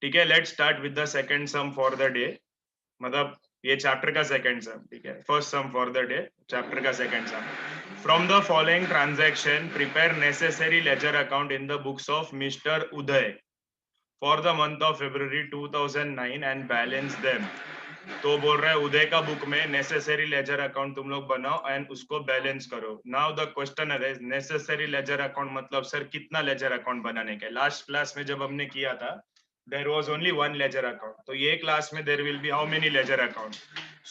ठीक है, let's start with the second sum for the day, मतलब ये चैप्टर का सेकंड सम, ठीक है। First sum for the day, chapter का second sum. From the following transaction prepare necessary ledger account in the books of mister Uday for the month of February 2009 and balance them. तो बोल रहा है उदय का book में necessary ledger account तुम लोग बनाओ एंड उसको बैलेंस करो। नाउ द क्वेश्चन है नेसेसरी लेजर अकाउंट मतलब सर कितना लेजर अकाउंट बनाने के। लास्ट क्लास में जब हमने किया था there was only one ledger account, तो ये क्लास में there will be how many ledger account,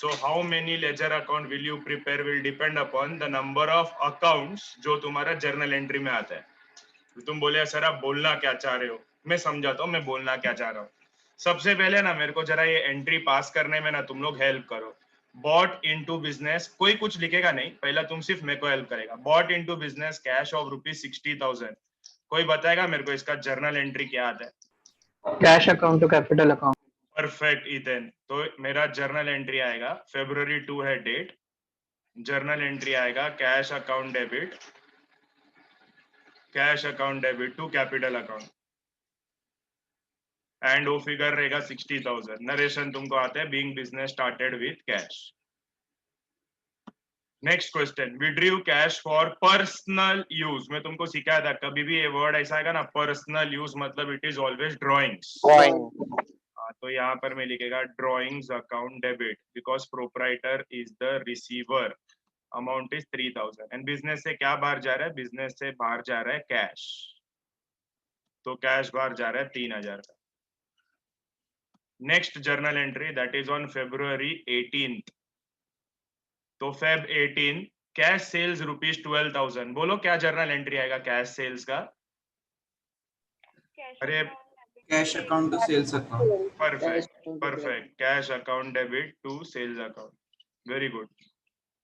so how many ledger account will you prepare will depend upon the number of accounts जो तुम्हारा जर्नल एंट्री में आता है। तो तुम बोले सर आप बोलना क्या चाह रहे हो, मैं समझाता हूँ मैं बोलना क्या चाह रहा हूँ। सबसे पहले ना मेरे को जरा ये एंट्री पास करने में ना तुम लोग हेल्प करो। बॉट इनटू बिजनेस, कोई कुछ लिखेगा नहीं, पहला तुम सिर्फ मेरे को हेल्प करेगा। Bought into business cash of ₹60,000, कोई बताएगा मेरे को इसका जर्नल एंट्री क्या आता है? Cash account to capital account. Perfect Ethan, तो मेरा जर्नल एंट्री आएगा February 2 है डेट, जर्नल एंट्री आएगा cash account debit to capital account and वो फिगर रहेगा 60,000। नरेशन तुमको आता है being business started with cash. Next question, withdrew cash for personal use. मैं तुमको सिखाया था कभी भी ये वर्ड ऐसा आएगा ना पर्सनल यूज मतलब इट इज ऑलवेज ड्रॉइंग्स। तो यहाँ पर मैं लिखेगा drawings account debit because proprietor is the receiver, amount is 3,000 and business से क्या बाहर जा रहा है, बिजनेस से बाहर जा रहा है कैश, तो कैश बाहर जा रहा है 3,000 का। Next journal entry that is on February 18th, तो Feb 18 कैश सेल्स ₹12,000। बोलो क्या जर्नल एंट्री आएगा कैश सेल्स का? अरे cash account to sales account. Perfect cash account debit to sales account, very good.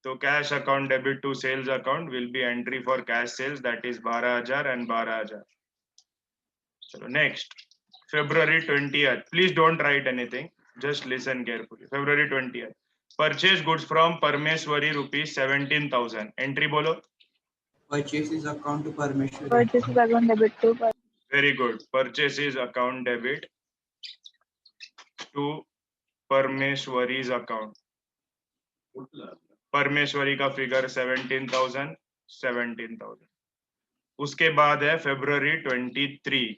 तो cash account debit to sales account will be entry for cash sales that is 12,000 and 12,000। चलो next February 20th, please don't write anything, just listen carefully. February 20th, purchase goods from Parmeshwari ₹17,000, entry bolo। Purchases account to Parmeshwari. Purchases account debit to very good, purchases account debit to Parmeshwari's account। परमेश्वरी का figure 17,000। उसके बाद है February 23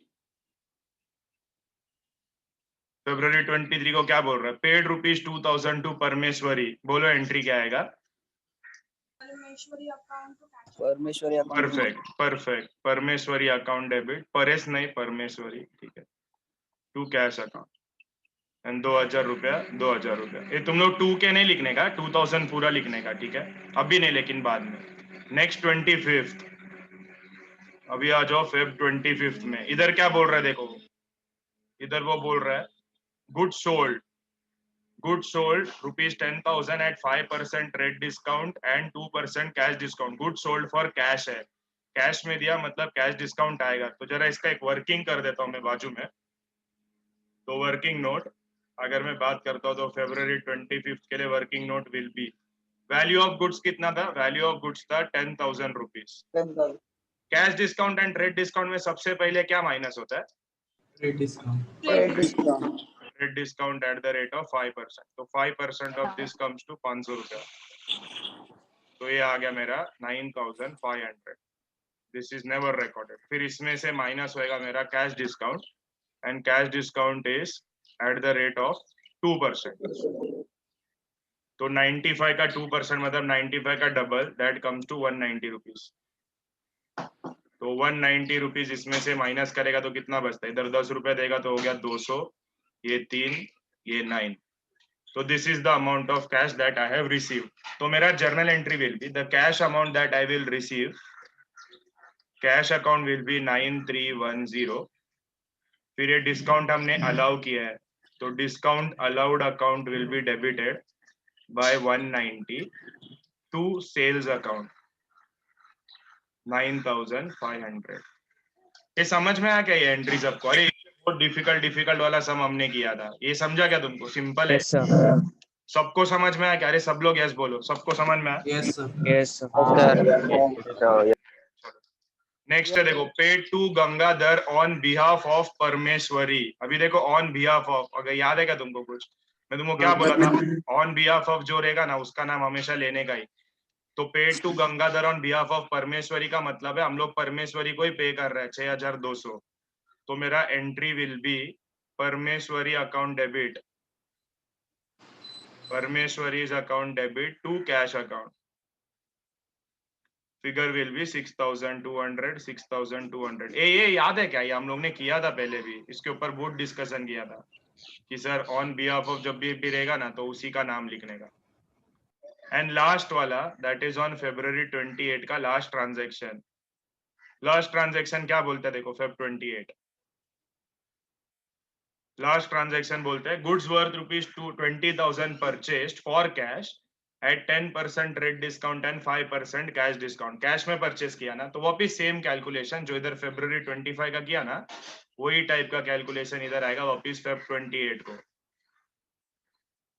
को क्या बोल रहा है, paid ₹2,000 to परमेश्वरी। बोलो एंट्री क्या आएगा? परमेश्वरी अकाउंट। परफेक्ट परमेश्वरी अकाउंट डेबिट, परेश नहीं परमेश्वरी, ठीक है, टू कैश अकाउंट एंड 2,000 रुपया 2,000 रुपया। ये तुम लोग 2K नहीं लिखने का, 2,000 पूरा लिखने का, ठीक है, अभी नहीं लेकिन बाद में। नेक्स्ट 25th, अभी आ जाओ Feb 25 में। इधर क्या बोल रहा है देखो, इधर वो बोल रहा है good sold ₹10,000 at 5% rate discount and 2% cash discount. Good sold for cash है, कैश में दिया मतलब कैश डिस्काउंट आएगा। तो जरा इसका एक वर्किंग कर देता हूँ मैं बाजू में। तो वर्किंग नोट अगर मैं बात करता हूँ तो February 25 के लिए working note will be, value of goods कितना था, वैल्यू ऑफ गुड्स था ₹10,000। Cash discount and trade discount में सबसे पहले क्या माइनस होता है? Trade discount. Trade discount at the rate of 5%, तो 5% ऑफ दिस कम्स टू 500 रुपया, तो ये आ गया मेरा 9,500। This is never recorded. फिर इसमें से माइनस होएगा मेरा cash discount and cash discount is at the rate of 2%, तो 95 का 2% मतलब 95 का double, that comes to 190 rupees. तो 190 रुपीज इसमें से माइनस करेगा तो कितना बचता है, इधर 10 रुपए देगा तो हो गया 200, ये 3, ये 9। तो this is the amount of cash that I have received. तो मेरा journal entry will be the cash amount that I will receive, cash account will be 9310। फिर ये डिस्काउंट हमने अलाउ किया है तो discount allowed account will be debited by 190 to sales account 9,500। ये समझ में आ क्या ये एंट्री सबको? अरे बहुत डिफिकल्ट वाला सम हमने किया था, ये समझा क्या तुमको? सिंपल है, सबको समझ में आया क्या? अरे सब लोग यस बोलो, सबको समझ में आया? Yes sir. Yes sir. Next है देखो, paid to Gangadhar on behalf of Parameshwari. अभी देखो ऑन बिहाफ ऑफ, अगर याद है क्या तुमको कुछ, मैं तुमको क्या बोला था, ऑन बिहाफ ऑफ जो रहेगा ना उसका नाम हमेशा लेने का ही। तो paid to Gangadhar on behalf of Parameshwari का मतलब है हम लोग परमेश्वरी को ही पे कर रहे हैं 6200। तो मेरा entry will be Parameshwari account debit, परमेश्वरी's account debit to cash account. Figure will be 6200, 6200। ये याद है क्या, ये हम लोग ने किया था पहले भी, इसके ऊपर बहुत डिस्कशन किया था कि सर ऑन बिहाफ ऑफ जब भी रहेगा ना तो उसी का नाम लिखने का। एंड लास्ट वाला दैट इज ऑन February 28 का लास्ट ट्रांजेक्शन। लास्ट ट्रांजेक्शन क्या बोलते हैं देखो, Feb 28 लास्ट ट्रांजेक्शन बोलते हैं goods worth ₹20,000 purchased for cash at 10% rate discount and 5% cash discount. Cash में परचेस किया ना तो वापिस सेम कैलकुलेशन जो इधर February 25 का किया ना वही टाइप का कैलकुलेशन इधर आएगा वापिस Feb 28 को।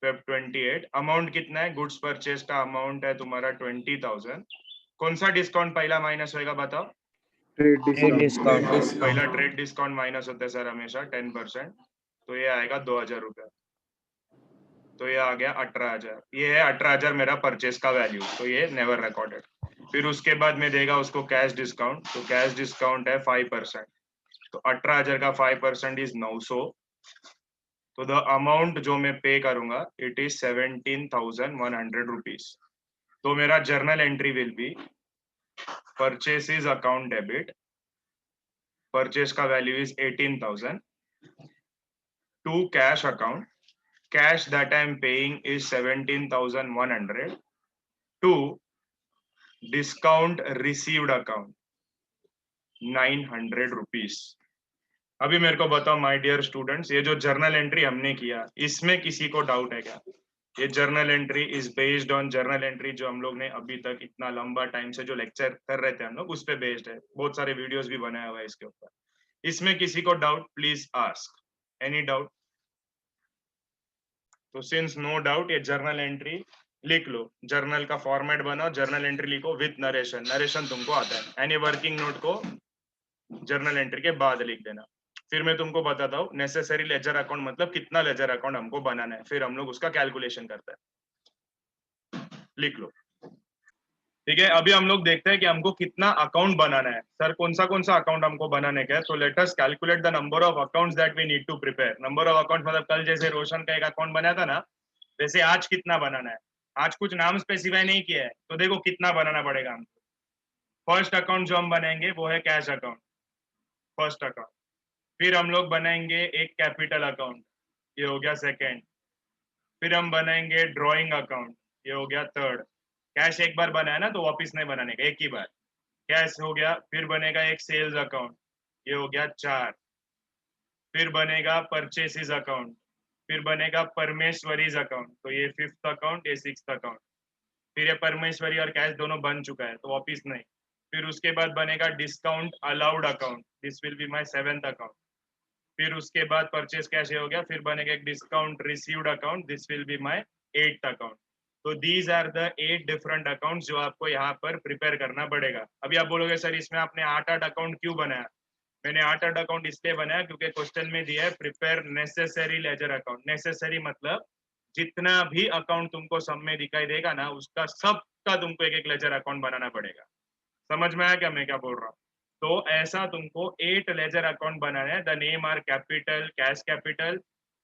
Feb 28 अमाउंट कितना है, गुड्स परचेस का अमाउंट है तुम्हारा 20,000। कौन सा डिस्काउंट पहला माइनस होएगा बताओ? Trade discount. पहला ट्रेड डिस्काउंट माइनस होता है सर हमेशा 10%, तो ये आएगा 2,000 रुपया। तो ये आ गया 18,000। ये है 18,000 मेरा परचेस का वैल्यू, तो ये नेवर रिकॉर्डेड। फिर उसके बाद में देगा उसको कैश डिस्काउंट, तो कैश डिस्काउंट है 5%, तो 18,000 का 5% इज 900। तो द अमाउंट जो मैं पे करूंगा इट इज 17,100 रुपीज। तो मेरा journal entry will be purchases account debit, purchase का value is 18,000 to cash account, cash that I am paying is 17,100 to discount received account 900 rupees। अभी मेरे को बताओ माय डियर स्टूडेंट्स, ये जो जर्नल एंट्री हमने किया इसमें किसी को डाउट है क्या? ये journal entry is based on journal entry जो हम लोग ने अभी तक इतना लंबा टाइम से जो लेक्चर कर रहे थे हम लोग उस पे बेस्ड है, बहुत सारे वीडियोस भी बनाया हुआ है इसके ऊपर। इसमें किसी को doubt please ask, any doubt? तो सिंस नो डाउट ये जर्नल एंट्री लिख लो, जर्नल का फॉर्मेट बनाओ, जर्नल एंट्री लिखो विथ नरेशन, नरेशन तुमको आता है। एनी वर्किंग नोट को जर्नल एंट्री के बाद लिख देना। फिर मैं तुमको बताता हूँ नेसेसरी लेजर अकाउंट मतलब कितना लेजर अकाउंट हमको बनाना है, फिर हम लोग उसका कैलकुलेशन करते हैं। लिख लो, ठीक है। अभी हम लोग देखते हैं कि हमको कितना अकाउंट बनाना है। सर कौन सा अकाउंट हमको बनाने का है? तो let us calculate the number of accounts that we need to prepare. Number of account मतलब कल जैसे रोशन का एक अकाउंट बनाया था ना, वैसे आज कितना बनाना है। आज कुछ नाम स्पेसिफाई नहीं किया है, तो देखो कितना बनाना पड़ेगा हमको। फर्स्ट अकाउंट जो हम बनाएंगे वो है कैश अकाउंट, फर्स्ट अकाउंट। फिर हम लोग बनाएंगे एक कैपिटल अकाउंट, ये हो गया सेकेंड। फिर हम बनाएंगे ड्रॉइंग अकाउंट, ये हो गया थर्ड। कैश एक बार बनाया ना तो वापिस नहीं बनाने का, एक ही बार कैश हो गया। फिर बनेगा एक सेल्स अकाउंट, ये हो गया 4। फिर बनेगा परचेसेस अकाउंट, फिर बनेगा परमेश्वरीज अकाउंट, तो ये 5th अकाउंट, ये 6th अकाउंट। फिर ये परमेश्वरी और कैश दोनों बन चुका है तो वापिस नहीं। फिर उसके बाद बनेगा discount allowed account, this will be my 7th account. फिर उसके बाद परचेस कैश हो गया, फिर बनेगा एक discount received account, this will be my 8th account. तो these are the 8 different accounts जो आपको यहाँ पर प्रिपेयर करना पड़ेगा। अभी आप बोलोगे सर इसमें आपने 8 अकाउंट क्यों बनाया? मैंने 8 अकाउंट इसलिए बनाया क्योंकि क्वेश्चन में दिया है prepare necessary ledger account. Necessary मतलब जितना भी अकाउंट तुमको सब में दिखाई देगा ना उसका सबका तुमको एक एक लेजर अकाउंट बनाना पड़ेगा। समझ में आया क्या मैं क्या बोल रहा हूँ? तो ऐसा तुमको 8 लेजर अकाउंट बनाना है। The name are capital, cash capital,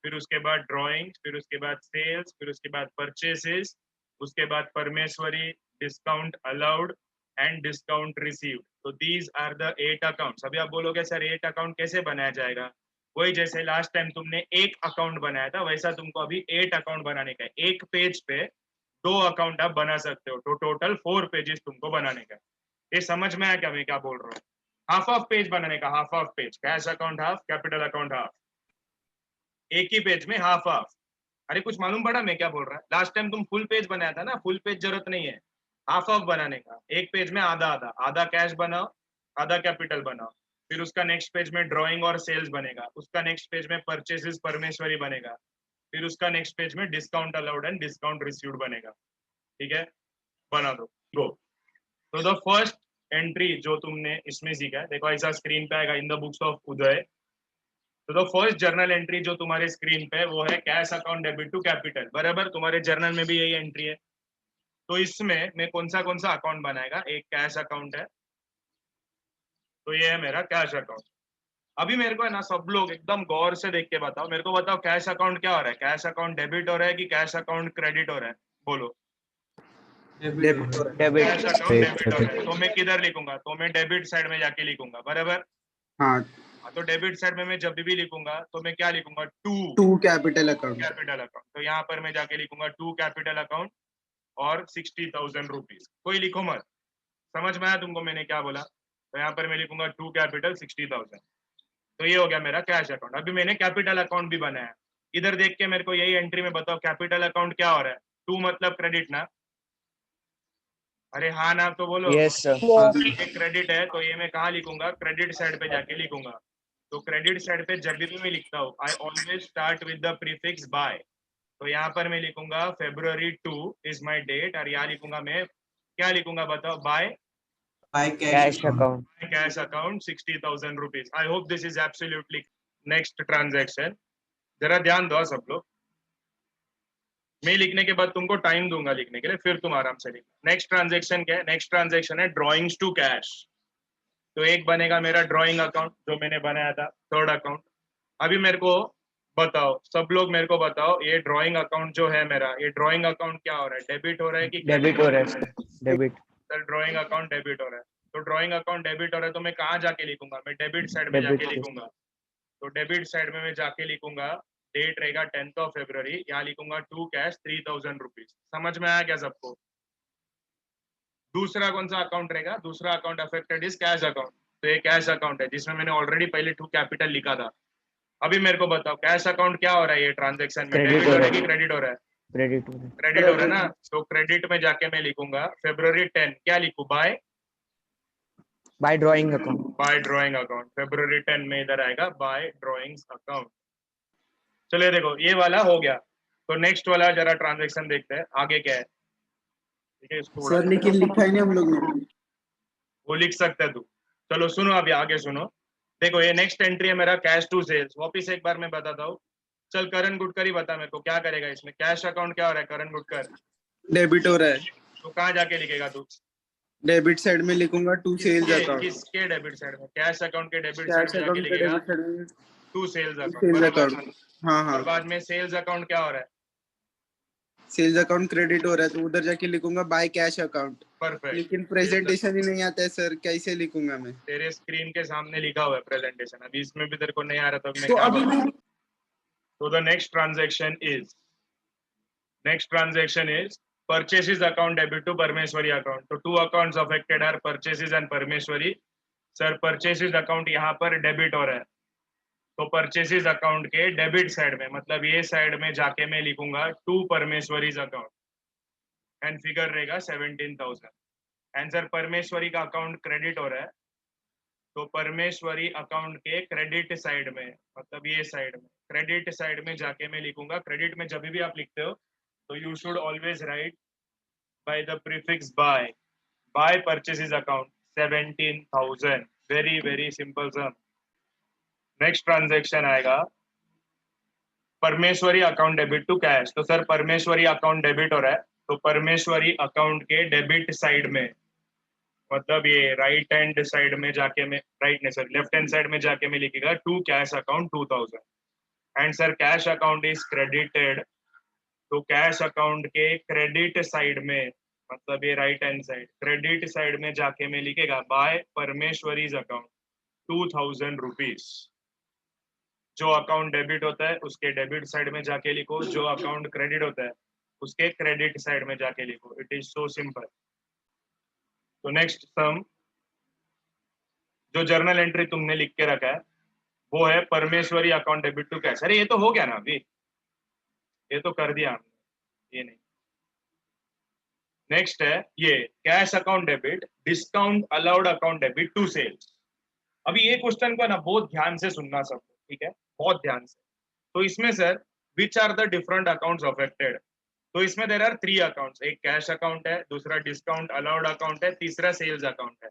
फिर उसके बाद ड्रॉइंग, फिर उसके बाद सेल्स, फिर उसके बाद परचेसेस, उसके बाद Parameshwari, discount allowed and discount received. तो दीज आर द 8 अकाउंट्स। अभी आप बोलोगे सर 8 अकाउंट कैसे बनाया जाएगा? वही जैसे लास्ट टाइम तुमने एक अकाउंट बनाया था वैसा तुमको अभी 8 अकाउंट बनाने का है। एक पेज पे 2 अकाउंट आप बना सकते हो, तो टोटल 4 पेजेस तुमको बनाने का है। ये समझ में आया क्या मैं क्या बोल रहा हूँ? हाफ ऑफ पेज बनाने का, half of page, cash account half, capital account half, एक ही पेज में हाफ हाफ। अरे कुछ मालूम पड़ा मैं क्या बोल रहा है? लास्ट टाइम तुम फुल पेज बनाया था ना, फुल पेज जरूरत नहीं है, हाफ ऑफ बनाने का। एक पेज में आधा आधा, आधा कैश बनाओ, आधा कैपिटल बनाओ। फिर उसका नेक्स्ट पेज में ड्रॉइंग और सेल्स बनेगा, उसका नेक्स्ट पेज में परचेसेस परमेश्वरी बनेगा, फिर उसका नेक्स्ट पेज में discount allowed and discount received बनेगा। ठीक है, बना दो, गो। तो द फर्स्ट एंट्री जो तुमने इसमें सीखा है, देखो ऐसा स्क्रीन पे आएगा इन द बुक्स ऑफ उदय। तो द फर्स्ट जर्नल एंट्री जो तुम्हारे स्क्रीन पे है वो है cash account debit to capital, बराबर। तुम्हारे जर्नल में भी यही एंट्री है। तो इसमें मैं कौन सा अकाउंट बनाएगा, एक कैश अकाउंट है, तो ये है मेरा कैश अकाउंट। अभी मेरे को है ना सब लोग एकदम गौर से देख के बताओ, मेरे को बताओ कैश अकाउंट क्या हो रहा है, कैश अकाउंट डेबिट हो रहा है कि कैश अकाउंट क्रेडिट हो रहा है, बोलो। डेबिट हो रहा है। डेबिट कैश अकाउंट डेबिट हो रहा है, तो मैं किधर लिखूंगा, तो मैं डेबिट साइड में जाके लिखूंगा, बराबर। हाँ, हाँ, तो डेबिट साइड में मैं जब भी लिखूंगा तो मैं क्या लिखूंगा, to to capital account. Capital account. तो यहाँ पर मैं जाके लिखूंगा टू कैपिटल अकाउंट और 60,000 रुपीज, कोई लिखो मत, समझ में आया तुमको मैंने क्या बोला। तो यहाँ पर मैं लिखूंगा टू कैपिटल 60,000। तो ये हो गया मेरा कैश अकाउंट। अभी मैंने कैपिटल अकाउंट भी बनाया, इधर देख के मेरे को यही एंट्री में बताओ कैपिटल अकाउंट क्या हो रहा है, टू मतलब क्रेडिट ना, अरे हाँ ना तो बोलो। यस सर ये क्रेडिट है, तो ये मैं कहाँ लिखूंगा, क्रेडिट साइड पे जाके लिखूंगा। तो क्रेडिट साइड पे जब भी मैं लिखता हूँ I always start with the prefix by. तो यहाँ पर मैं लिखूंगा February 2 इज माई डेट, और यहाँ लिखूंगा मैं क्या लिखूंगा बताओ, by by cash account cash account 60,000 rupees. I hope this is absolutely. Next transaction, जरा ध्यान दो सब लोग, मैं लिखने के बाद तुमको टाइम दूंगा लिखने के लिए, फिर तुम आराम से लिखना। नेक्स्ट ट्रांजेक्शन क्या है, नेक्स्ट ट्रांजेक्शन है ड्रॉइंग्स टू कैश। तो एक बनेगा मेरा ड्रॉइंग अकाउंट जो मैंने बनाया था, थर्ड अकाउंट। अभी मेरे को बताओ, सब लोग मेरे को बताओ, ये ड्रॉइंग अकाउंट जो है मेरा, ये ड्रॉइंग अकाउंट क्या हो रहा है, डेबिट हो रहा है कि डेबिट हो रहा है debit sir drawing account debit हो रहा है। तो ड्रॉइंग अकाउंट डेबिट हो रहा है, तो मैं कहाँ जाके लिखूंगा, मैं डेबिट साइड में डेबिट जाके लिखूंगा। तो डेबिट साइड में मैं जाके लिखूंगा, डेट रहेगा 10th of February, यहाँ लिखूंगा टू कैश 3,000 रुपीज। समझ में आया क्या सबको। दूसरा कौन सा अकाउंट रहेगा, दूसरा account affected is cash account. तो ये कैश अकाउंट है जिसमें मैंने ऑलरेडी पहले टू कैपिटल लिखा था। अभी मेरे को बताओ कैश अकाउंट क्या हो रहा है, ये ट्रांजेक्शन में Credit डेबिट हो हो रहा रहा है। है कि क्रेडिट हो रहा है, क्रेडिट हो रहा है क्रेडिट हो रहा है ना। तो क्रेडिट में जाके मैं लिखूंगा February 10, क्या लिखूं, by by drawing account by drawing account. February 10 में इधर आएगा बाय ड्रॉइंग्स अकाउंट। चलिए देखो ये वाला हो गया। तो नेक्स्ट वाला जरा ट्रांजेक्शन देखते हैं आगे क्या है, ठीक है। इसको उड़ा सर लेकिन लिखा ही नहीं हम लोग ने। वो लिख सकते है तू। चलो सुनो अभी आगे सुनो, देखो ये नेक्स्ट एंट्री है मेरा कैश टू सेल्स। वापिस एक बार मैं बताता हूँ, चल करण गुटकर ही बता मेरे को क्या करेगा इसमें, कैश अकाउंट क्या हो रहा है करण गुटकर, डेबिट हो रहा है। तो कहाँ जाके लिखेगा तू, डेबिट साइड में लिखूंगा टू सेल्स अकाउंट। किसके डेबिट साइड में, कैश अकाउंट के डेबिट कैश साइड में जाके अकाउंट का लिखेगा डेबिट साइड में टू सेल्स अकाउंट, सेल्स बराबर। अकाउंट। हाँ और हाँ, बाद में सेल्स अकाउंट क्या हो रहा है, सेल्स अकाउंट क्रेडिट हो रहा है, तो उधर जाके लिखूंगा बाय कैश अकाउंट। परफेक्ट। लेकिन प्रेजेंटेशन ही नहीं आता है सर, कैसे लिखूंगा मैं। तेरे स्क्रीन के सामने लिखा हुआ है प्रेजेंटेशन, अभी इसमें भी तेरे को नहीं आ रहा था मैं तो क्या अभी बताऊं। तो the next transaction is purchases account debit to Parmeshwari account. तो two accounts affected are purchases and Parmeshwari। Sir purchases account यहाँ पर डेबिट हो रहा है, तो परचेसेस अकाउंट के डेबिट साइड में, मतलब ये साइड में जाके मैं लिखूंगा to Parmeshwari's account and figure रहेगा 17,000। एंड सर परमेश्वरी का अकाउंट क्रेडिट हो रहा है, तो परमेश्वरी अकाउंट के क्रेडिट साइड में, मतलब ये साइड में, क्रेडिट साइड में जाके मैं लिखूंगा। क्रेडिट में जब भी आप लिखते हो तो you should always write by the prefix by purchases account 17,000। Very very simple sum. Next transaction आएगा Parmeshwari account debit to cash. तो सर परमेश्वरी अकाउंट डेबिट हो रहा है, तो परमेश्वरी अकाउंट के डेबिट साइड में, मतलब ये राइट हैंड साइड में जाके मैं, राइट नहीं सर लेफ्ट हैंड साइड में जाके मैं लिखेगा to cash account 2,000। And sir cash account is credited, तो कैश अकाउंट के क्रेडिट साइड में, मतलब ये right hand side credit side में जाके मैं लिखेगा बाय परमेश्वरीज अकाउंट 2,000 रुपीज। जो अकाउंट डेबिट होता है उसके डेबिट साइड में जाके लिखो, जो अकाउंट क्रेडिट होता है उसके क्रेडिट साइड में जाके लिखो। It is so simple. तो नेक्स्ट सम, जो जर्नल एंट्री तुमने लिख के रखा है वो है Parmeshwari account debit to cash. अरे ये तो हो गया ना अभी, ये तो कर दिया हमने, ये नहीं। नेक्स्ट है ये cash account debit discount allowed account debit to sales. अभी ये क्वेश्चन को ना बहुत ध्यान से सुनना सब, ठीक है, बहुत ध्यान से। तो इसमें sir which are the different accounts affected, तो इसमें देयर आर थ्री अकाउंट्स, एक कैश अकाउंट है, दूसरा डिस्काउंट अलाउड अकाउंट है, तीसरा सेल्स अकाउंट है।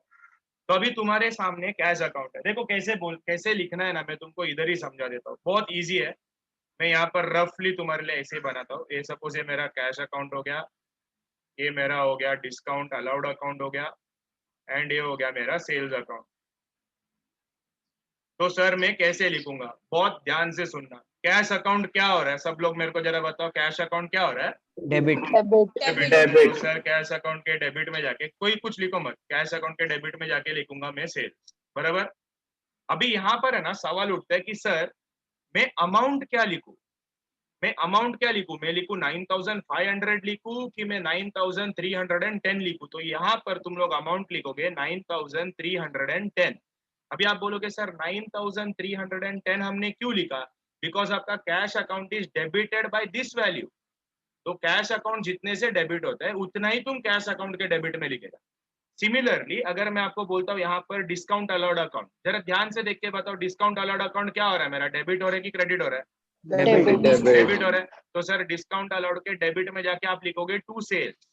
तो अभी तुम्हारे सामने कैश अकाउंट है, देखो कैसे लिखना है ना, मैं तुमको इधर ही समझा देता हूँ, बहुत इजी है। मैं यहाँ पर रफली तुम्हारे लिए ऐसे ही बनाता हूँ। ये सपोज ये मेरा कैश अकाउंट हो गया, ये मेरा हो गया डिस्काउंट अलाउड अकाउंट हो गया, एंड ये हो गया मेरा सेल्स अकाउंट। तो सर मैं कैसे लिखूंगा, बहुत ध्यान से सुनना। कैश अकाउंट क्या हो रहा है, सब लोग मेरे को जरा बताओ, कैश अकाउंट क्या हो रहा है? Debit debit. तो सर कैश अकाउंट के डेबिट में जाके कोई कुछ लिखो मत, कैश अकाउंट के डेबिट में जाके लिखूंगा मैं सेल्स, बराबर। अभी यहाँ पर है ना सवाल उठता है कि सर मैं अमाउंट क्या लिखूं, मैं लिखूं 9500 लिखूं कि मैं 9310 लिखूं? तो यहाँ पर तुम लोग अमाउंट लिखोगे 9310। अभी आप बोलोगे सर 9310 हमने क्यों लिखा? बिकॉज आपका cash account is debited by this value. तो कैश अकाउंट जितने से डेबिट होता है उतना ही तुम कैश अकाउंट के डेबिट में लिखेगा। सिमिलरली अगर मैं आपको बोलता हूँ यहाँ पर डिस्काउंट अलाउड अकाउंट, जरा ध्यान से देख के बताओ डिस्काउंट अलाउड अकाउंट क्या हो रहा है मेरा, डेबिट हो रहा है कि क्रेडिट हो रहा है? डेबिट हो रहा है। तो सर डिस्काउंट अलाउड के डेबिट में जाके आप लिखोगे टू सेल्स।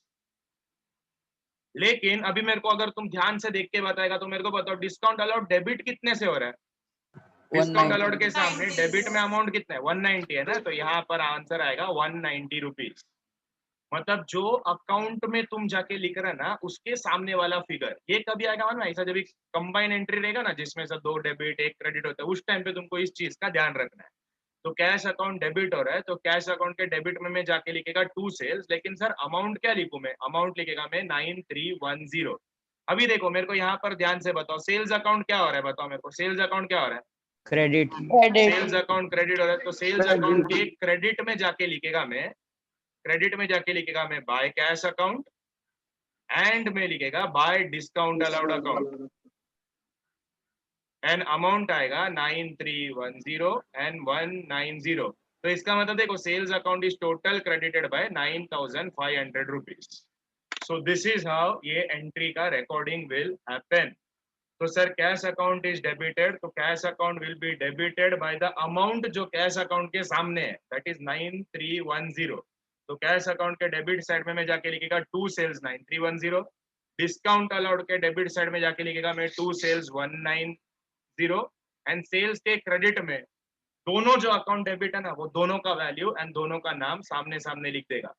लेकिन अभी मेरे को अगर तुम ध्यान से देख के बताएगा तो मेरे को बताओ डिस्काउंट अलाउड डेबिट कितने से हो रहा है? डिस्काउंट अलाउड के सामने डेबिट में अमाउंट कितना है? 190 है ना, तो यहाँ पर आंसर आएगा 190 रुपीज। मतलब जो अकाउंट में तुम जाके लिख रहे ना उसके सामने वाला फिगर, ये कभी आएगा मालूम है? ऐसा जब कंबाइन एंट्री रहेगा ना जिसमें से 2 डेबिट 1 क्रेडिट होता है, उस टाइम पे तुमको इस चीज का ध्यान रखना है। तो कैश अकाउंट डेबिट हो रहा है, तो कैश अकाउंट के डेबिट में मैं जाके लिखेगा टू सेल्स, लेकिन सर अमाउंट क्या लिखूं मैं? अमाउंट लिखेगा मैं 9310। अभी देखो मेरे को यहाँ पर ध्यान से बताओ सेल्स अकाउंट क्या हो रहा है, बताओ मेरे को सेल्स अकाउंट क्या हो रहा है? क्रेडिट सेल्स अकाउंट क्रेडिट हो रहा है, तो सेल्स अकाउंट के क्रेडिट में जाके लिखेगा मैं, बाय कैश अकाउंट, एंड में लिखेगा by discount allowed account, and amount आएगा 9310 एंड 190। तो इसका मतलब देखो sales account is total credited by 9500 rupees. So this is how ये एंट्री का रिकॉर्डिंग विल हैपन। तो sir cash account is debited, तो cash account will be debited by the amount जो कैश अकाउंट के सामने है, दैट इज 9310। तो cash account के डेबिट साइड में मैं जाके लिखेगा टू सेल्स 9310, डिस्काउंट अलाउड के डेबिट साइड में जाके लिखेगा मैं टू सेल्स 190, एंड सेल्स के क्रेडिट में दोनों जो अकाउंट डेबिट है ना वो दोनों का वैल्यू एंड दोनों का नाम सामने सामने लिख देगा।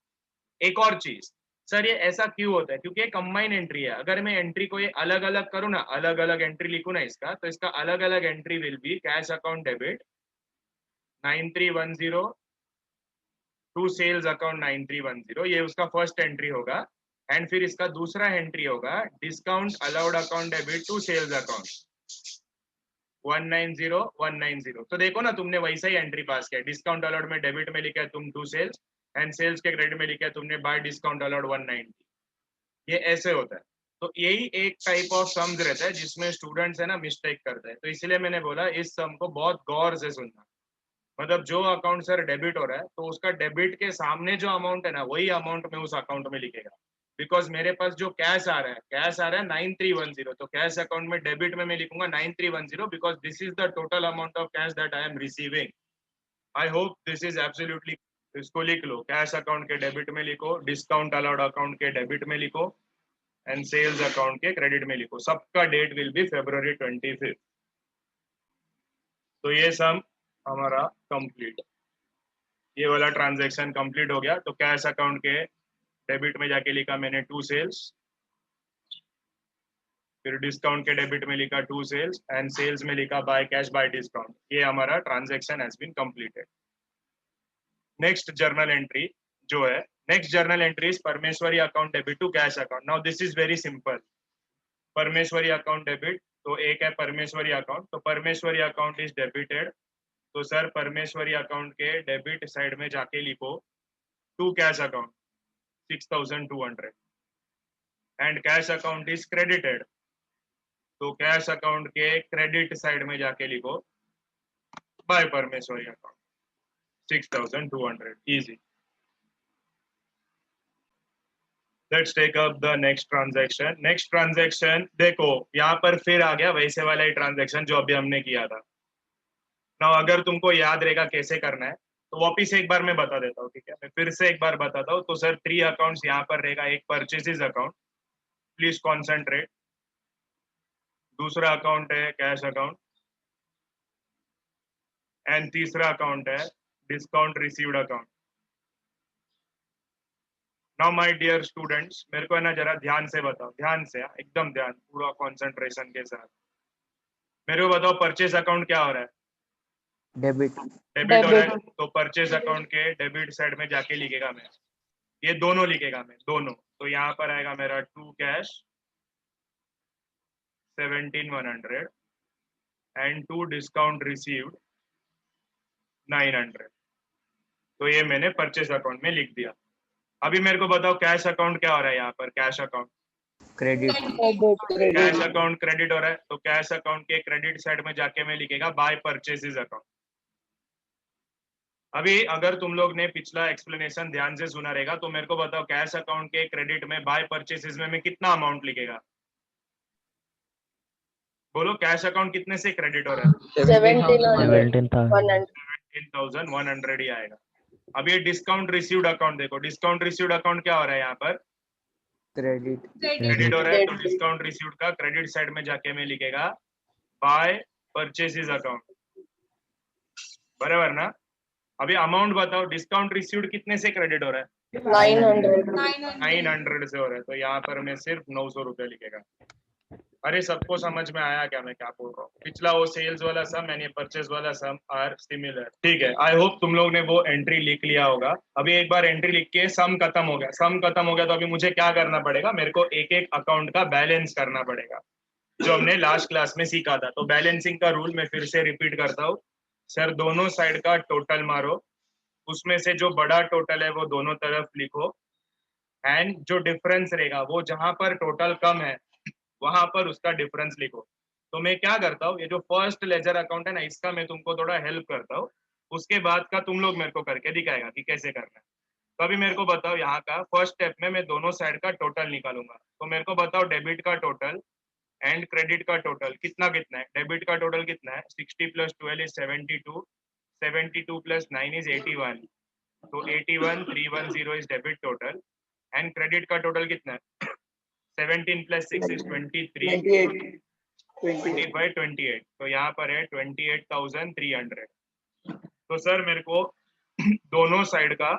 एक और चीज सर ये ऐसा क्यों होता है, क्योंकि कंबाइन एंट्री है। अगर मैं एंट्री को ये अलग अलग करूँ ना, अलग अलग एंट्री लिखूं ना इसका, तो इसका अलग अलग entry will be cash account debit 9310 to sales account 9310, ये उसका फर्स्ट एंट्री होगा। एंड फिर इसका दूसरा एंट्री होगा discount allowed account debit to sales account 190 तो देखो ना तुमने वैसा ही एंट्री पास किया, डिस्काउंट अलाउड में डेबिट में लिखा है तुम टू सेल्स, एंड सेल्स के क्रेडिट में लिखा है तुमने बाय डिस्काउंट अलाउड 190। ये ऐसे होता है। तो यही एक टाइप ऑफ सम्स रहता है जिसमें स्टूडेंट्स है ना मिस्टेक करते हैं। तो इसलिए मैंने बोला इस सम को बहुत गौर से सुनना। मतलब जो अकाउंट सर डेबिट हो रहा है तो उसका डेबिट के सामने जो अमाउंट है ना वही अमाउंट में उस अकाउंट में लिखेगा। बिकॉज मेरे पास जो कैश आ रहा है 9310, तो कैश अकाउंट में डेबिट में मैं लिखूंगा 9310 because this is the total amount of cash that I am receiving. I hope this is absolutely. इसको लिख लो, कैश अकाउंट के डेबिट में लिखो, डिस्काउंट अलाउड अकाउंट के डेबिट में लिखो, एंड सेल्स अकाउंट के क्रेडिट में लिखो। सबका डेट विल बी February 25। तो ये सम हमारा कंप्लीट, ये वाला ट्रांजैक्शन कंप्लीट हो गया। तो कैश अकाउंट के डेबिट में जाके लिखा मैंने टू सेल्स, फिर डिस्काउंट के डेबिट में लिखा टू सेल्स, एंड सेल्स में लिखा बाय कैश बाय डिस्काउंट। ये हमारा transaction has been completed. Next journal entry जो है, next journal entry is Parmeshwari account debit to cash account. Now this is very simple. Parmeshwari account debit, तो एक है Parmeshwari account, तो परमेश्वरी अकाउंट इज डेबिटेड। तो sir Parmeshwari account के डेबिट साइड में जाके लिखो to cash account 6200, and cash account is credited. तो कैश अकाउंट के क्रेडिट साइड में जाके लिखो bye Parmeshwari account 6200। Easy. Let's take up the next transaction. Next transaction देखो यहाँ पर फिर आ गया वैसे वाला ही ट्रांजैक्शन जो अभी हमने किया था ना। अगर तुमको याद रहेगा कैसे करना है तो वापिस एक बार मैं बता देता हूँ, ठीक है? मैं फिर से एक बार बताता हूँ। तो सर 3 अकाउंट्स यहाँ पर रहेगा। एक परचेसेस अकाउंट, प्लीज कॉन्सेंट्रेट। दूसरा अकाउंट है कैश अकाउंट, एंड तीसरा अकाउंट है discount received account. Now my dear students, मेरे को है ना जरा ध्यान से बताओ, ध्यान से, एकदम ध्यान, पूरा कंसंट्रेशन के साथ मेरे को बताओ, परचेज अकाउंट क्या हो रहा है? Debit. डेबिट हो रहा है। तो परचेज अकाउंट के डेबिट साइड में जाके लिखेगा मैं, ये दोनों लिखेगा मैं, दोनों। तो यहाँ पर आएगा मेरा to cash 17,100 and to discount received 900। तो ये मैंने परचेज अकाउंट में लिख दिया। अभी मेरे को बताओ कैश अकाउंट क्या हो रहा है यहाँ पर? Cash account, Credit. Cash account credit हो रहा है। तो कैश अकाउंट के क्रेडिट साइड में जाके मैं लिखेगा बाय परचेसेस अकाउंट। अभी अगर तुम लोग ने पिछला एक्सप्लेनेशन ध्यान से सुना रहेगा तो मेरे को बताओ कैश अकाउंट के क्रेडिट में बाय परचेसेस में मैं कितना अमाउंट लिखेगा? बोलो, कैश अकाउंट कितने से क्रेडिट हो रहा है? 17,100 ही आएगा। अब ये डिस्काउंट रिसीव्ड अकाउंट देखो, डिस्काउंट रिसीव्ड अकाउंट क्या हो रहा है यहाँ पर? Credit. क्रेडिट हो रहा है। तो डिस्काउंट रिसीव्ड का क्रेडिट साइड में जाके मैं लिखेगा बाय परचेसेस अकाउंट, बराबर ना? अभी अमाउंट बताओ, डिस्काउंट रिसीव्ड कितने से क्रेडिट हो रहा है? 900 से हो रहा है। तो यहाँ पर मैं सिर्फ 900 रुपये लिखेगा। अरे सबको समझ में आया क्या मैं क्या बोल रहा हूँ? पिछला वो सेल्स वाला सम एंड ये परचेज वाला सम आर सिमिलर, ठीक है। आई होप तुम लोग ने वो एंट्री लिख लिया होगा। अभी एक बार एंट्री लिख के सम खत्म हो गया, सम खत्म हो गया तो अभी मुझे क्या करना पड़ेगा? मेरे को एक एक अकाउंट का बैलेंस करना पड़ेगा, जो हमने लास्ट क्लास में सीखा था। तो बैलेंसिंग का रूल मैं फिर से रिपीट करता हूँ। सर दोनों साइड का टोटल मारो, उसमें से जो बड़ा टोटल है वो दोनों तरफ लिखो, एंड जो डिफरेंस रहेगा वो जहां पर टोटल कम है वहां पर उसका डिफरेंस लिखो। तो मैं क्या करता हूँ, ये जो फर्स्ट लेजर अकाउंट है ना, इसका मैं तुमको थोड़ा हेल्प करता हूँ, उसके बाद का तुम लोग मेरे को करके दिखाएगा कि कैसे करना है। तो अभी मेरे को बताओ, यहाँ का फर्स्ट स्टेप में मैं दोनों साइड का टोटल निकालूंगा। तो मेरे को बताओ डेबिट का टोटल एंड क्रेडिट का टोटल कितना कितना है? डेबिट का टोटल कितना है? 60 + 12 इज 72, 72 + 9 इज 81। तो 81,310 is debit total, and credit का टोटल कितना है? 17 + 6 इज 23, 25, 28। तो यहाँ पर है 28,300। तो सर मेरे को दोनों साइड का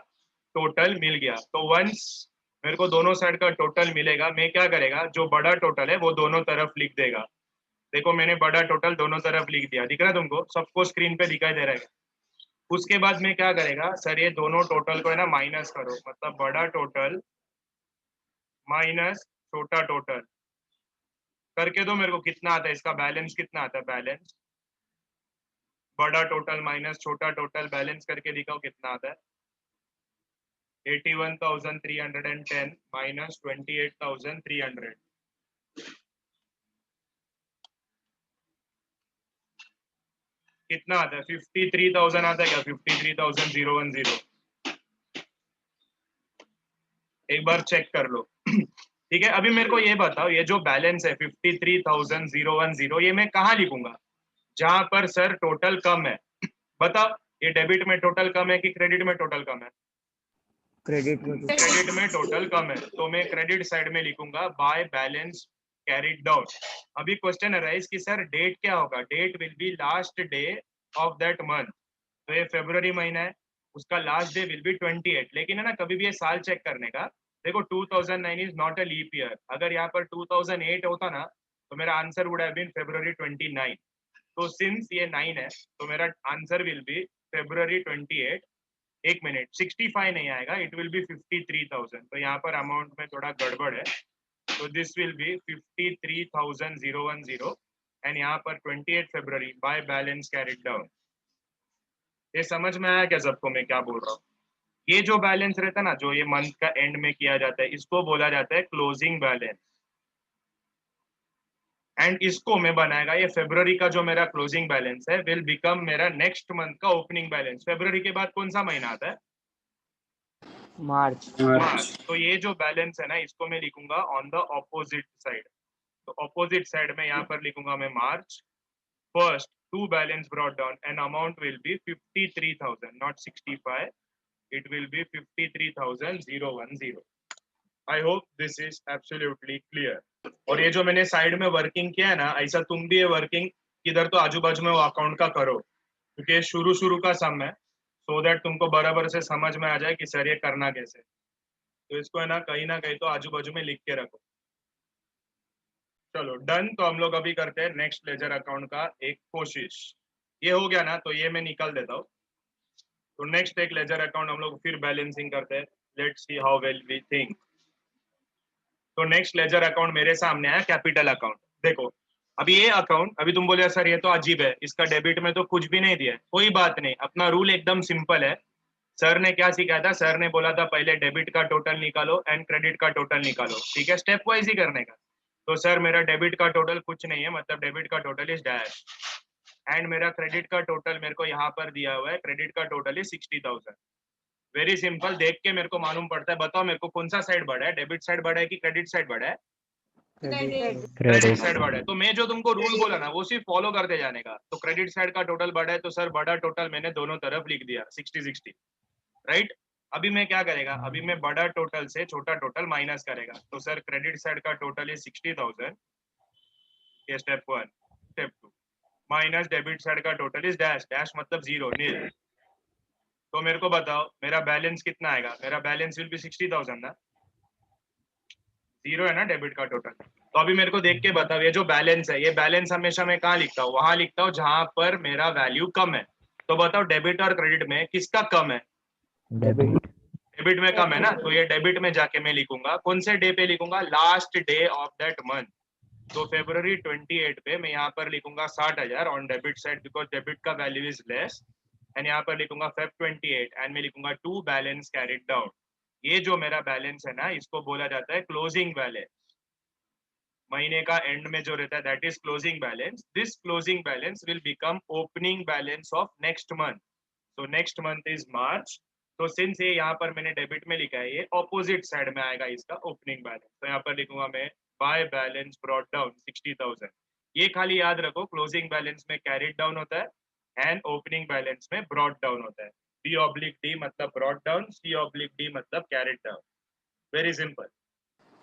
टोटल मिल गया। तो वंस मेरे को दोनों साइड का टोटल मिलेगा, मैं क्या करेगा, जो बड़ा टोटल है वो दोनों तरफ लिख देगा। देखो मैंने बड़ा टोटल दोनों तरफ लिख दिया, दिख रहा है तुमको? सबको स्क्रीन पे दिखाई दे रहा है? उसके बाद मैं क्या करेगा, सर ये दोनों टोटल को है ना माइनस करो, मतलब बड़ा टोटल माइनस छोटा टोटल करके दो मेरे को। कितना आता है इसका बैलेंस? कितना आता है बैलेंस? बड़ा टोटल माइनस छोटा टोटल बैलेंस करके दिखाओ कितना आता है। 81,310 माइनस 28,300। कितना आता है? 53,000 आता है क्या? 53,010। एक बार चेक कर लो। ठीक है, अभी मेरे को ये बताओ, ये जो बैलेंस है 53,010, ये मैं कहाँ लिखूंगा? जहां पर सर टोटल कम है। बताओ, ये डेबिट में टोटल कम है कि क्रेडिट में टोटल कम है? Credit. क्रेडिट में टोटल कम है, तो मैं क्रेडिट साइड में लिखूंगा बाय बैलेंस कैरिड डाउन। अभी क्वेश्चन अराइज कि सर डेट क्या होगा? Date will be last day of that month. तो ये फरवरी महीना है, उसका लास्ट डे विल बी 28। लेकिन है ना, कभी भी ये साल चेक करने का, देखो 2009 is not a leap year. अगर यहाँ पर 2008 होता ना तो मेरा answer would have been February 29। तो सिंस ये 9 है तो मेरा आंसर विल बी February 28। एक मिनट, 65 नहीं आएगा, इट विल बी 53,000। तो यहाँ पर अमाउंट में थोड़ा गड़बड़ है, तो दिस विल बी 53,010 एंड यहाँ पर 28 फरवरी बाय बैलेंस कैरिड डाउन। ये समझ में आया क्या सबको मैं क्या बोल रहा हूँ? ये जो बैलेंस रहता है ना, जो ये मंथ का एंड में किया जाता है, इसको बोला जाता है क्लोजिंग बैलेंस। एंड इसको मैं बनाएगा, ये फरवरी का जो मेरा क्लोजिंग बैलेंस है विल बिकम मेरा नेक्स्ट मंथ का ओपनिंग बैलेंस। फरवरी के बाद कौन सा महीना आता है? March. मार्च। तो ये जो बैलेंस है ना, इसको मैं लिखूंगा ऑन द ऑपोजिट साइड। तो ऑपोजिट साइड में यहाँ पर लिखूंगा मैं March. First to balance brought down and amount will be 53,000, not 65, it will be 53,010। I hope this is absolutely clear. और ये जो मैंने साइड में वर्किंग किया है ना, ऐसा तुम भी ये वर्किंग किधर तो आजू बाजू में वो अकाउंट का करो, क्योंकि ये शुरू शुरू का सम है, सो दैट तुमको बराबर से समझ में आ जाए कि सर ये करना कैसे। तो इसको है ना कहीं तो आजू बाजू में लिख के रखो। चलो डन। तो हम लोग अभी करते हैं नेक्स्ट लेजर अकाउंट का एक कोशिश। ये हो गया ना, तो ये मैं निकाल देता हूँ। तो नेक्स्ट एक लेजर अकाउंट हम लोग फिर बैलेंसिंग करते हैं। Let's see how well we think. तो नेक्स्ट लेजर अकाउंट मेरे सामने है कैपिटल अकाउंट। देखो अभी ये अकाउंट, अभी तुम बोले सर ये तो अजीब है, इसका डेबिट में तो कुछ भी नहीं दिया है। कोई बात नहीं, अपना रूल एकदम सिंपल है। सर ने क्या सिखाया था, सर ने बोला था पहले डेबिट का टोटल निकालो एंड क्रेडिट का टोटल निकालो, ठीक है, स्टेप वाइज ही करने का। तो सर मेरा डेबिट का टोटल कुछ नहीं है, मतलब डेबिट का टोटल इज डैश, एंड मेरा क्रेडिट का टोटल मेरे को यहाँ पर दिया हुआ है, क्रेडिट का टोटल इज 60,000। वेरी सिंपल, देख के मेरे को मालूम पड़ता है। बताओ मेरे को कौन सा साइड बढ़ा है, डेबिट साइड बढ़ा है कि क्रेडिट साइड बढ़ा है? क्रेडिट क्रेडिट साइड बढ़ा है। तो मैं जो तुमको रूल बोला ना वो सिर्फ फॉलो करते जाने का। तो क्रेडिट साइड का टोटल बढ़ा है, तो सर बड़ा टोटल मैंने दोनों तरफ लिख दिया 60-60, राइट। अभी मैं क्या करेगा, अभी मैं बड़ा टोटल से छोटा टोटल माइनस करेगा। तो सर क्रेडिट साइड का टोटल इज 60,000, ये step 1। Step 2 minus debit side का टोटल इज डैश, डैश मतलब जीरो, नील। तो मेरे को बताओ मेरा बैलेंस कितना आएगा? मेरा बैलेंस विल बी 60,000 ना, जीरो है ना डेबिट का टोटल। तो अभी मेरे को देख के बताओ, ये जो बैलेंस है, ये बैलेंस हमेशा मैं कहाँ लिखता हूँ? वहां लिखता हूँ जहां पर मेरा वैल्यू कम है। तो बताओ डेबिट और क्रेडिट में किसका कम है? डेबिट डेबिट में कम है ना, तो ये डेबिट में जाके मैं लिखूंगा। कौन से डे पे लिखूंगा? Last day of that month. तो February 28 पे मैं यहाँ पर लिखूंगा 60,000 on debit side, because debit का वैल्यू इज लेस। एंड यहाँ पर लिखूंगा Feb 28 एंड मैं लिखूंगा टू बैलेंस कैरिड डाउन। ये जो मेरा बैलेंस है ना, इसको बोला जाता है क्लोजिंग बैलेंस। महीने का एंड में जो रहता है that is closing balance. This closing balance will become opening balance of next month. तो नेक्स्ट मंथ इज मार्च। तो सिंस ये यहाँ पर मैंने डेबिट में लिखा है, ये ऑपोजिट साइड में आएगा इसका ओपनिंग बैलेंस। तो यहाँ पर लिखूंगा मैं बाय बैलेंस ब्रॉट डाउन 60,000। ये खाली याद रखो, क्लोजिंग बैलेंस में कैरिड डाउन होता है एंड ओपनिंग बैलेंस में ब्रॉट डाउन होता है। B/D मतलब ब्रॉट डाउन, C/D मतलब कैरिड डाउन। Very simple.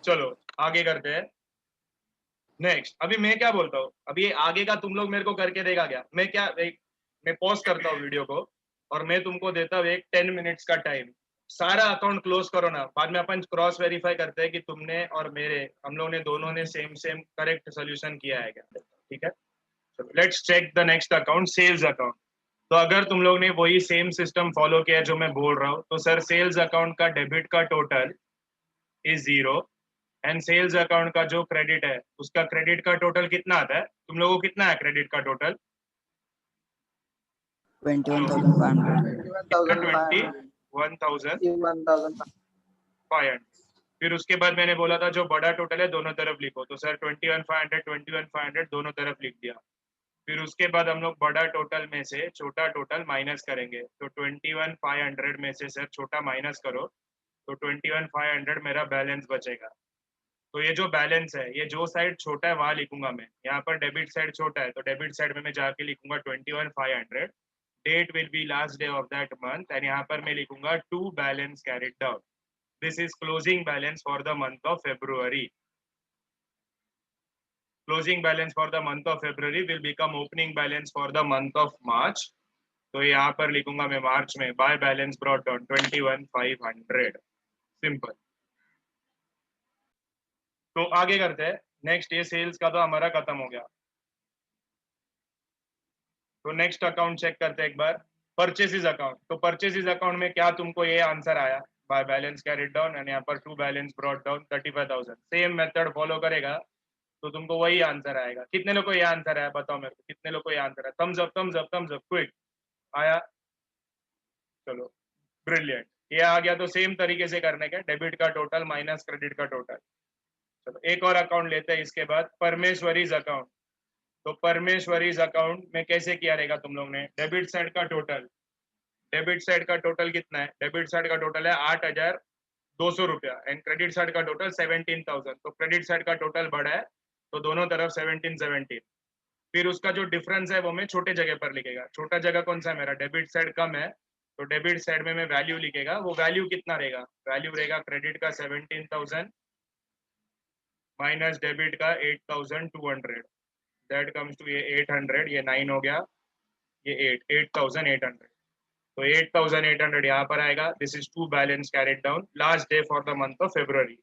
चलो आगे करते हैं नेक्स्ट। अभी मैं क्या बोलता हूँ, अभी ये आगे का तुम लोग मेरे को करके देगा क्या? मैं पॉज करता हूँ वीडियो को और मैं तुमको देता हूँ एक 10 मिनट्स का टाइम। सारा अकाउंट क्लोज करो ना, बाद में अपन क्रॉस वेरीफाई करते हैं कि तुमने और हम लोगों ने दोनों ने सेम सेम करेक्ट सोल्यूशन किया है क्या, ठीक है। Let's check the next account, sales account. तो अगर तुम लोग ने वही सेम सिस्टम फॉलो किया जो मैं बोल रहा हूँ, तो सर सेल्स अकाउंट का डेबिट का total is zero and sales account का जो क्रेडिट है उसका क्रेडिट का टोटल कितना आता है? तुम लोगों को कितना है क्रेडिट का टोटल? 21,500 21,500। फिर उसके बाद मैंने बोला था जो बड़ा टोटल है दोनों तरफ लिखो। तो सर 21,500 दोनों तरफ लिख दिया। फिर उसके बाद हम लोग बड़ा टोटल में से छोटा टोटल माइनस करेंगे। तो 21,500 में से सर छोटा माइनस करो, तो 21,500 मेरा बैलेंस बचेगा। तो ये जो बैलेंस है, ये जो साइड छोटा है वहां लिखूंगा मैं। यहाँ पर डेबिट साइड छोटा है, तो डेबिट साइड में मैं जाके लिखूंगा 21,500। Date will be last day of that month and यहाँ पर मैं लिखूंगा to balance carried down. This is closing balance for the month of February. Closing balance for the month of February will become opening balance for the month of March. तो यहाँ पर लिखूंगा मैं मार्च में bye balance brought down 21,500। Simple. तो आगे करते हैं नेक्स्ट। ये सेल्स का तो हमारा खत्म हो गया। तो नेक्स्ट अकाउंट चेक करते हैं एक बार, परचेसेस अकाउंट। तो परचेसेस अकाउंट में क्या तुमको ये आंसर आया? By balance carried down and यहाँ पर to balance brought down 35,000। Same method follow करेगा तो तुमको वही आंसर आएगा। कितने लोग को ये आंसर आया बताओ मेरे को, कितने लोग को ये आंसर है? Thumbs up thumbs up thumbs up, quick. आया? चलो ब्रिलियंट, ये आ गया। तो सेम तरीके से करने का, डेबिट का टोटल माइनस क्रेडिट का टोटल। चलो एक और अकाउंट लेते हैं इसके बाद, परमेश्वरीज अकाउंट। तो परमेश्वरीज अकाउंट में कैसे किया रहेगा तुम लोग ने? डेबिट साइड का टोटल, डेबिट साइड का टोटल कितना है? डेबिट साइड का टोटल है 8,200 रुपया एंड क्रेडिट साइड का टोटल 17,000। तो क्रेडिट साइड का टोटल बढ़ा है तो दोनों तरफ 17 फिर उसका जो डिफरेंस है वो मैं छोटे जगह पर लिखेगा। छोटा जगह कौन सा है मेरा? डेबिट साइड कम है तो डेबिट साइड में मैं वैल्यू लिखेगा, वो वैल्यू कितना रहेगा, वैल्यू रहेगा क्रेडिट का 17,000 माइनस डेबिट का 8,200, दैट कम्स टू ये 800, ये 9 हो गया, ये 8,800, तो 8,800 यहाँ पर आएगा. This is to balance carried down last day for the month of February,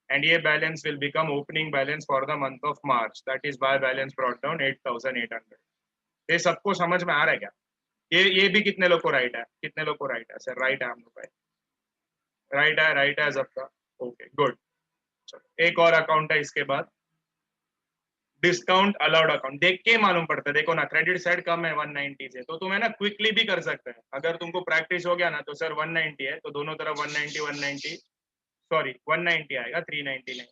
and ये balance will become opening balance for the month of March, that is by balance brought down 8,800. ये सबको समझ में आ रहा है क्या? ये भी कितने लोग को राइट है, कितने लोग को राइट है सर? राइट है हम लोग का, राइट है सबका. Okay good. चलो एक और अकाउंट है इसके बाद, डिस्काउंट अलाउड अकाउंट. देख के मालूम पड़ता है, देखो ना क्रेडिट साइड कम है 190 से, तो तुम्हें ना क्विकली भी कर सकते हैं. अगर तुमको प्रैक्टिस हो गया ना तो सर 190 है तो दोनों तरफ 190 सॉरी 190 आएगा, 390 नहीं,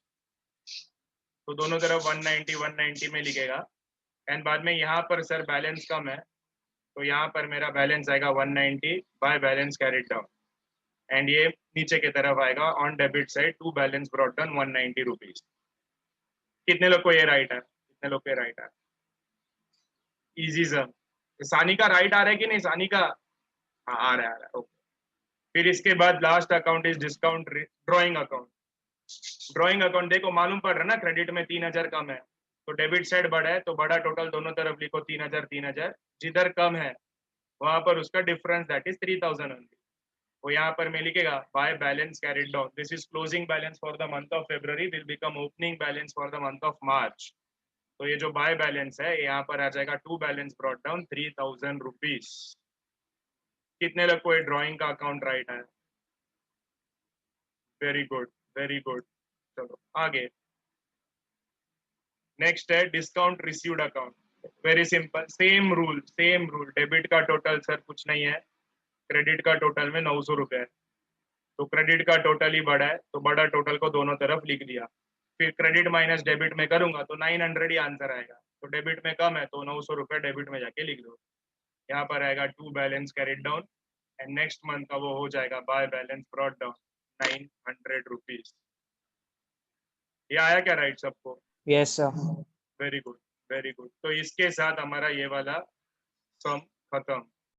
तो दोनों तरफ 190 में लिखेगा. एंड बाद में यहाँ पर सर बैलेंस कम है तो यहाँ पर मेरा बैलेंस आएगा 190 by balance carried down, and ये नीचे की तरफ आएगा on debit side to balance brought down 190 rupees. कितने लोग को ये राइट है, कितने लोग को राइट है? Easy sir. सानी का राइट आ रहा है कि नहीं? सानी का हाँ आ रहा है. ओके. फिर इसके बाद last account is discount drawing account. Drawing account देखो मालूम पड़ रहा है ना, क्रेडिट में 3,000 कम है तो डेबिट साइड बड़ा है तो बड़ा टोटल दोनों तरफ लिखो 3,000. जिधर कम है वहां पर उसका डिफरेंस दैट इज 3,000 ओनली. वो यहाँ पर मैं लिखेगा bye balance carried down, this is closing balance for the month of February will become opening balance for the month of March. तो ये जो बाय बैलेंस है यहाँ पर आ जाएगा to balance brought down 3,000 rupees. कितने लोग को ड्रॉइंग का अकाउंट राइट है? Very good, very good. चलो आगे. नेक्स्ट है discount received account. Very simple, same rule. Debit का टोटल सर कुछ नहीं है, क्रेडिट का टोटल में 900 रुपए है, तो क्रेडिट का टोटल ही बड़ा है तो बड़ा टोटल को दोनों तरफ लिख दिया. फिर क्रेडिट माइनस डेबिट में करूंगा तो 900 ही आंसर आएगा. तो डेबिट में कम है तो 900 रुपए डेबिट में जाके लिख दो. यहाँ पर आएगा to balance carried down and next month का वो हो जाएगा by balance brought down 900 rupees. ये आया क्या राइट सबको? Yes, sir. Very good, very good. तो इसके साथ हमारा ये वाला सम खत्म.